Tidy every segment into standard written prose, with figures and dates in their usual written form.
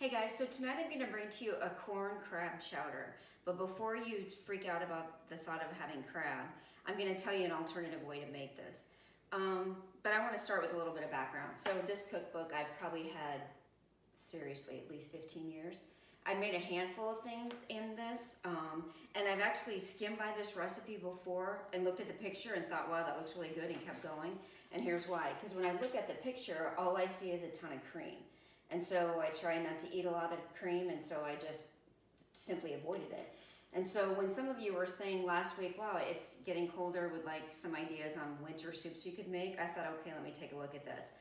Hey guys, so tonight I'm going to bring to you a corn crab chowder. But before you freak out about the thought of having crab, I'm going to tell you an alternative way to make this. But I want to start with a little bit of background. So this cookbook I've probably had, seriously, at least 15 years. I made a handful of things in this, and I've actually skimmed by this recipe before and looked at the picture and thought, wow, that looks really good, and kept going. And here's why. Because when I look at the picture, all I see is a ton of cream. And so I try not to eat a lot of cream, and so I just simply avoided it. And so when some of you were saying last week, wow, it's getting colder, with like some ideas on winter soups you could make, I thought, okay, let me take a look at this.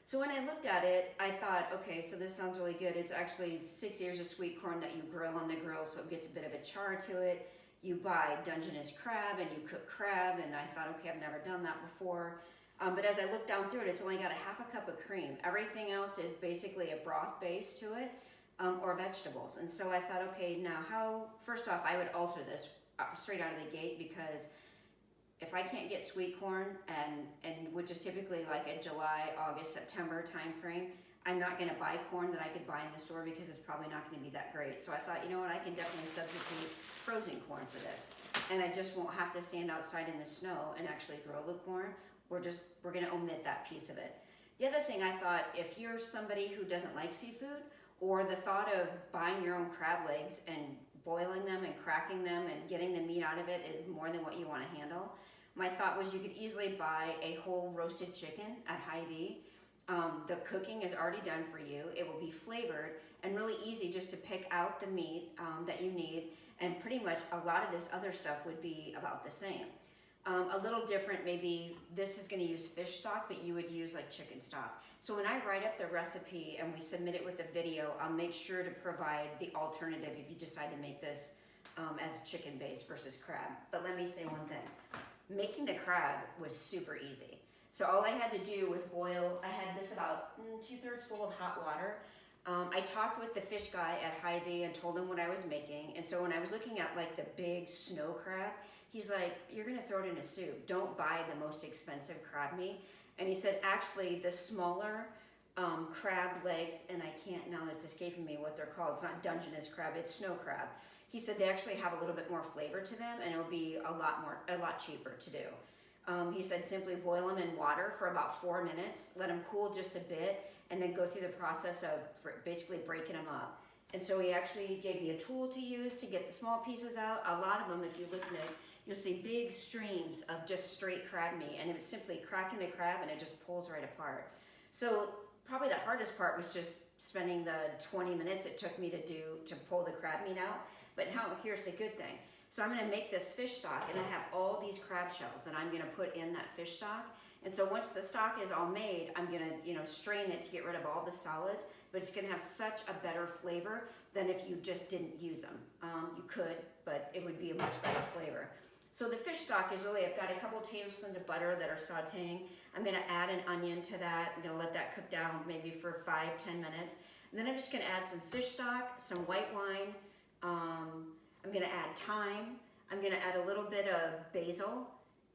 So when I looked at it, I thought, okay, so this sounds really good. It's actually 6 ears of sweet corn that you grill on the grill, so it gets a bit of a char to it. You buy Dungeness crab and you cook crab, and I thought, okay, I've never done that before. But as I look down through it, it's only got a half a cup of cream. Everything else is basically a broth base to it, or vegetables. And so I thought, okay, now first off, I would alter this straight out of the gate, because if I can't get sweet corn, and which is typically like a July, August, September time frame, I'm not gonna buy corn that I could buy in the store, because it's probably not gonna be that great. So I thought, you know what, I can definitely substitute frozen corn for this. And I just won't have to stand outside in the snow and actually grill the corn. We're gonna omit that piece of it. The other thing I thought, if you're somebody who doesn't like seafood, or the thought of buying your own crab legs and boiling them and cracking them and getting the meat out of it is more than what you wanna handle, my thought was you could easily buy a whole roasted chicken at Hy-Vee. The cooking is already done for you. It will be flavored and really easy just to pick out the meat that you need, and pretty much a lot of this other stuff would be about the same. A little different, maybe this is gonna use fish stock, but you would use like chicken stock. So when I write up the recipe and we submit it with the video, I'll make sure to provide the alternative if you decide to make this as chicken based versus crab. But let me say one thing. Making the crab was super easy. So all I had to do was boil, I had this about 2/3 full of hot water. I talked with the fish guy at Hy-Vee and told him what I was making. And so when I was looking at like the big snow crab, he's like, you're gonna throw it in a soup. Don't buy the most expensive crab meat. And he said, actually the smaller crab legs, and I can't, now that's escaping me what they're called. It's not Dungeness crab, it's snow crab. He said they actually have a little bit more flavor to them, and it'll be a lot cheaper to do. He said simply boil them in water for about 4 minutes, let them cool just a bit, and then go through the process of basically breaking them up. And so he actually gave me a tool to use to get the small pieces out. A lot of them, if you look at it, you'll see big streams of just straight crab meat, and it's simply cracking the crab and it just pulls right apart. So probably the hardest part was just spending the 20 minutes it took me to pull the crab meat out. But now here's the good thing. So I'm gonna make this fish stock, and I have all these crab shells that I'm gonna put in that fish stock. And so once the stock is all made, I'm gonna strain it to get rid of all the solids, but it's gonna have such a better flavor than if you just didn't use them. You could, but it would be a much better flavor. So the fish stock is really, I've got a couple tablespoons of butter that are sauteing. I'm gonna add an onion to that. I'm gonna let that cook down maybe for 5-10 minutes. And then I'm just gonna add some fish stock, some white wine. I'm gonna add thyme. I'm gonna add a little bit of basil.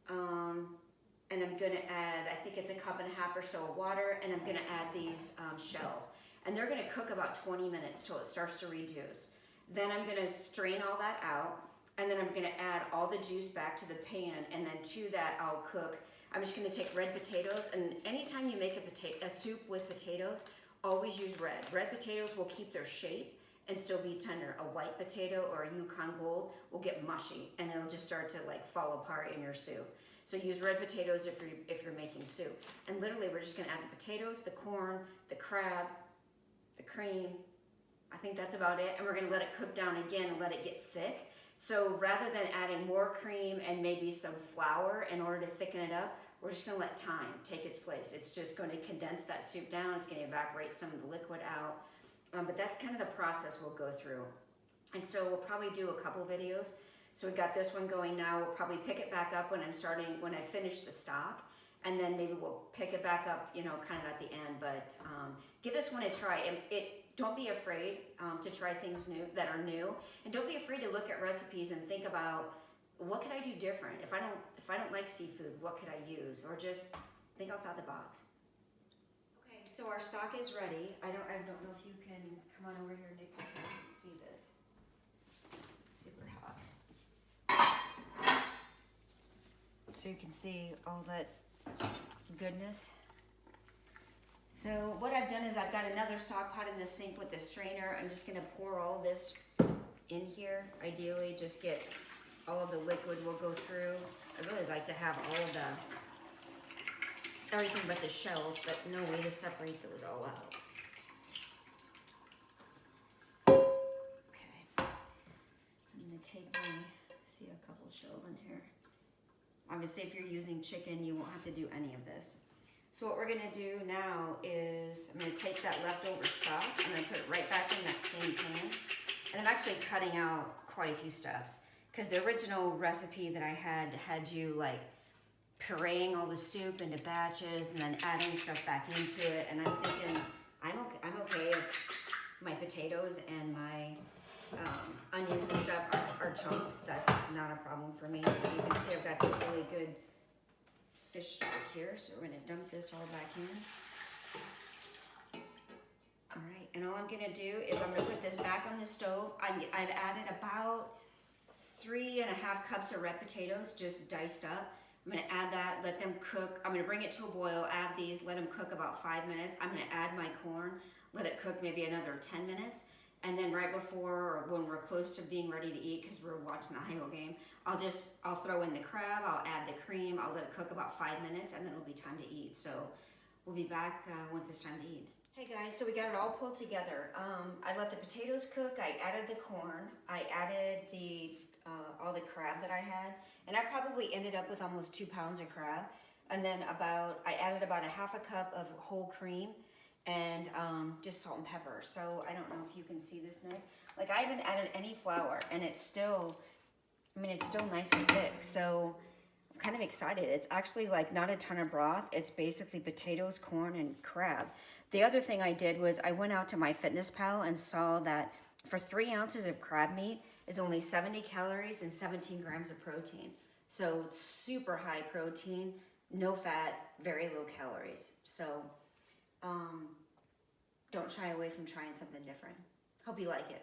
And I'm gonna add, I think it's 1.5 cups or so of water, and I'm gonna add these shells. And they're gonna cook about 20 minutes till it starts to reduce. Then I'm gonna strain all that out, and then I'm gonna add all the juice back to the pan, and then to that I'll cook, I'm just gonna take red potatoes, and anytime you make a soup with potatoes, always use red. Red potatoes will keep their shape and still be tender. A white potato or a Yukon Gold will get mushy, and it'll just start to like fall apart in your soup. So use red potatoes if you're making soup. And literally we're just gonna add the potatoes, the corn, the crab, the cream. I think that's about it. And we're gonna let it cook down again and let it get thick. So rather than adding more cream and maybe some flour in order to thicken it up, we're just gonna let thyme take its place. It's just gonna condense that soup down. It's gonna evaporate some of the liquid out. But that's kind of the process we'll go through. And so we'll probably do a couple videos. So we've got this one going now. We'll probably pick it back up when I finish the stock. And then maybe we'll pick it back up, kind of at the end. But give this one a try. Don't be afraid to try things that are new. And don't be afraid to look at recipes and think about, what could I do different? If I don't like seafood, what could I use? Or just think outside the box. So our stock is ready. I don't know if you can come on over here, Nick, you can see this. It's super hot. So you can see all that goodness. So what I've done is I've got another stock pot in the sink with the strainer. I'm just gonna pour all this in here. Ideally, just get all of the liquid will go through. I really like to have all of everything but the shells, but no way to separate those all out. Okay, so I'm gonna take see a couple shells in here. Obviously, if you're using chicken, you won't have to do any of this. So what we're gonna do now is I'm gonna take that leftover stock, I'm gonna put it right back in that same pan. And I'm actually cutting out quite a few steps because the original recipe that I had you like pureeing all the soup into batches and then adding stuff back into it. And I'm thinking I'm okay if my potatoes and my onions and stuff are chunks. That's not a problem for me. You can see I've got this really good fish stock here, so we're gonna dump this all back in. All right, and all I'm gonna do is I'm gonna put this back on the stove. I've added about 3.5 cups of red potatoes, just diced up. I'm gonna add that, let them cook. I'm gonna bring it to a boil, add these, let them cook about 5 minutes. I'm gonna add my corn, let it cook maybe another 10 minutes. And then right before, or when we're close to being ready to eat, because we're watching the Iowa game, I'll throw in the crab, I'll add the cream, I'll let it cook about 5 minutes, and then it'll be time to eat. So we'll be back once it's time to eat. Hey guys, so we got it all pulled together. I let the potatoes cook, I added the corn, I added all the crab that I had, and I probably ended up with almost 2 pounds of crab. And then I added about 1/2 cup of whole cream, and just salt and pepper. So I don't know if you can see this, Nick. Like I haven't added any flour, and it's still nice and thick. So I'm kind of excited. It's actually like not a ton of broth. It's basically potatoes, corn, and crab. The other thing I did was I went out to my Fitness Pal and saw that for 3 ounces of crab meat is only 70 calories and 17 grams of protein. So it's super high protein, no fat, very low calories. So don't shy away from trying something different. Hope you like it.